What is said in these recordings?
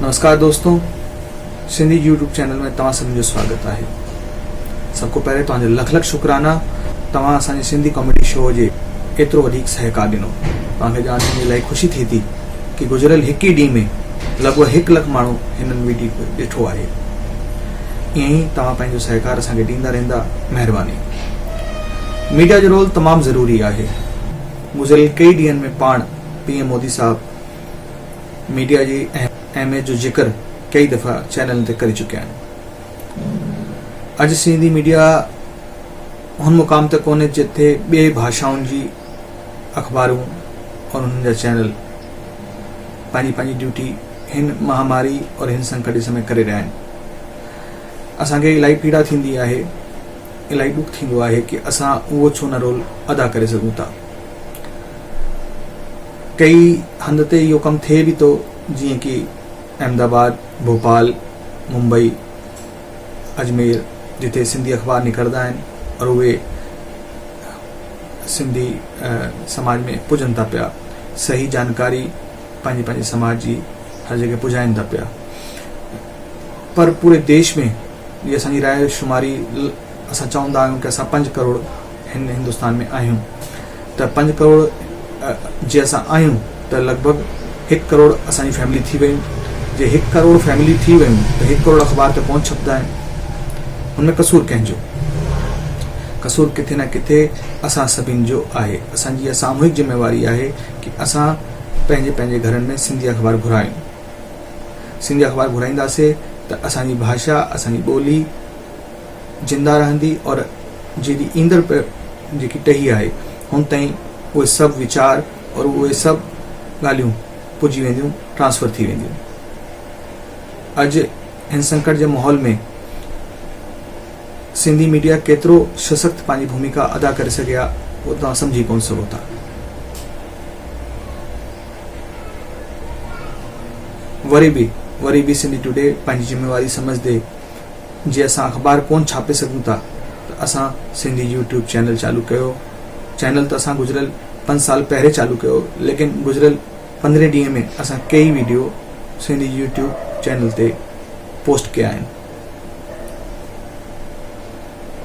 नमस्कार दोस्तों, Sindhi YouTube channel में तव्हां सभिनी जो स्वागत है। सबको पहले तव्हांजो लख लख शुक्राना, तव्हां असांजे सिंधी कॉमेडी शो जे एतिरो वधीक सहकार ॾिनो। तव्हांखे ॼाणे मुंहिंजी इलाही ख़ुशी थिए थी कि गुज़िरियल हिकु ई ॾींहं में लॻभॻि 1 लख माण्हू हिननि वीडियो ॾिठो आहे। ईअं ई तव्हां पंहिंजो सहकार असांखे ॾींदा रहंदा, महिरबानी। मीडिया जो रोल तमामु ज़रूरी आहे। गुज़िरियल कई ॾींहंनि में पाण PM मोदी साहब मीडिया जी अहमियत जो जिक्र कई दफ़ा चैनल ते करे चुकिया आहिनि। अॼु सिंधी मीडिया हुन मुक़ाम ते कोन्हे जिथे ॿिए भाषाउनि जी अख़बारूं और हुननि जा चैनल पंहिंजी पंहिंजी ड्यूटी हिन महामारी और हिन संकट जे समय करे रहिया आहिनि। असांखे इलाही पीड़ा थींदी आहे, इलाही ॾुख थींदो आहे कि असां उहो छो न रोल अदा करे सघूं था। कई हंध ते इहो कमु थिए बि थो, जीअं कि अहमदाबाद, भोपाल, मुंबई, अजमेर, जिथे सिंधी अख़बार निकिरंदा आहिनि और उहे सिंधी समाज में पुॼनि था पिया। सही जानकारी पंहिंजे पंहिंजे समाज जी हर जॻह पुॼाइनि था पिया। पर पूरे देश में ये असांजी राय शुमारी, असां चवंदा आहियूं कि असां 5 करोड़ हिन हिंदुस्तान में आहियूं, त 5 करोड़ जे असां आहियूं त लॻभॻि 1 करोड़ असांजी फैमिली थी वियूं। जे 1 करोड़ फैमिली थी वियूं त 1 करोड़ अख़बार त कोन छपंदा आहिनि। हुनमें कसूर कंहिंजो? कसूर किथे न किथे असां सभिनि जो आहे। असांजी इहा सामूहिक ज़िम्मेवारी आहे कि असां पंहिंजे पंहिंजे घरनि में सिंधी अख़बार घुरायूं। सिंधी अख़बार घुराईंदासीं त असांजी भाषा, असांजी ॿोली जिंदा रहंदी और जेकी ईंदड़ जेकी टही आहे हुन ताईं उहे सभु वीचार और उहे सभु ॻाल्हियूं पुॼी वेंदियूं, ट्रांसफर थी वेंदियूं। अॼु हिन संकट जे माहौल में सिंधी मीडिया केतिरो सशक्त पंहिंजी भूमिका अदा करे सघे आहे, उहो तव्हां सम्झी कोन सघो था। वरी बि सिंधी टुडे पंहिंजी ज़िम्मेवारी समझदे जे असां अख़बार कोन छापे सघूं था त असां सिंधी यूट्यूब चैनल चालू कयो। चैनल त असां गुज़िरियल 5 साल पहिरें चालू कयो, लेकिन गुज़िरियल 15 ॾींहं में असां कई वीडियो सिंधी यूट्यूब चैनल ते पोस्ट कया आहिनि।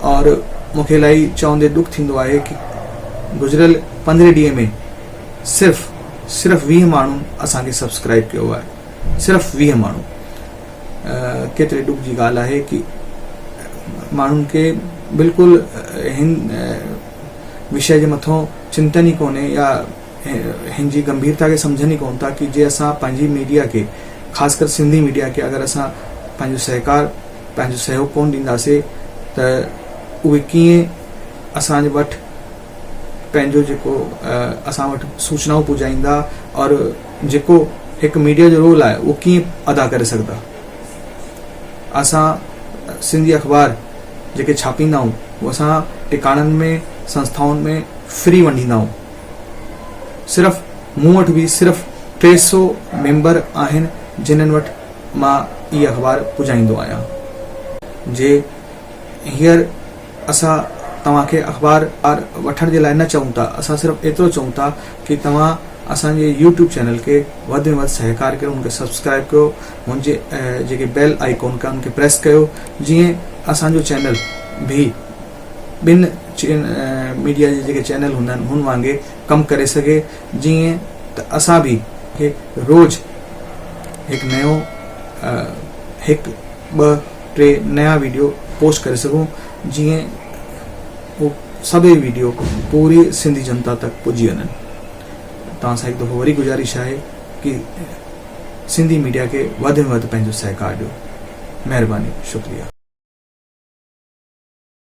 और मूंखे इलाही चवंदे ॾुख थींदो आहे कि गुज़िरियल 15 ॾींहं में सिर्फ़ 20 माण्हुनि असांखे सब्सक्राइब कयो आहे। सिर्फ़ 20 माण्हू। केतिरे ॾुख जी ॻाल्हि आहे कि माण्हुनि खे बिल्कुलु हिन विषय जे मथां चिंतन ई कोन्हे या हिन जी गंभीरता खे सम्झनि ई कोन था कि जे असां पंहिंजी मीडिया खे, ख़ासि कर सिंधी मीडिया खे, अगरि असां पंहिंजो सहकार, पंहिंजो सहयोग कोन ॾींदासीं त उहे कीअं असांजे वटि पंहिंजो जेको असां वटि सूचनाऊं पुॼाईंदा और जेको हिकु मीडिया जो रोल आहे उहो कीअं अदा करे सघंदा। असां सिंधी अख़बार जेके छापींदा आहियूं उहो असां टिकाणनि में, संस्थाउनि में फ्री वंडींदा आहियूं। सिर्फ़ु मूं वटि बि सिर्फ़ु 300 मेंबर आहिनि जिन्हनि वटि मां इहा अख़बार पुॼाईंदो आहियां। जे हींअर असां तव्हांखे अख़बार वठण जे लाइ न चऊं था, असां सिर्फ़ु एतिरो चऊं था कि तव्हां असांजे यूट्यूब चैनल खे वधि में वधि सहकार कयो, हुनखे सब्सक्राइब कयो, हुनजे जेके बेल आइकॉन का हुनखे प्रेस कयो, जीअं असांजो चैनल बि ॿिनि मीडिया जे जेके चैनल हूंदा आहिनि हुन वांगुरु कमु करे सघे, जीअं त असां बि रोज़ हिकु नयो 1, 2, 3 नया वीडियो पोस्ट करे सघूं, जीअं उहो सभई वीडियो पूरी सिंधी जनता तक पुॼी वञनि। तव्हां सां हिकु दफ़ो वरी गुज़ारिश आहे कि सिंधी मीडिया खे वधि में वधि पंहिंजो सहकार ॾियो। महिरबानी, शुक्रिया।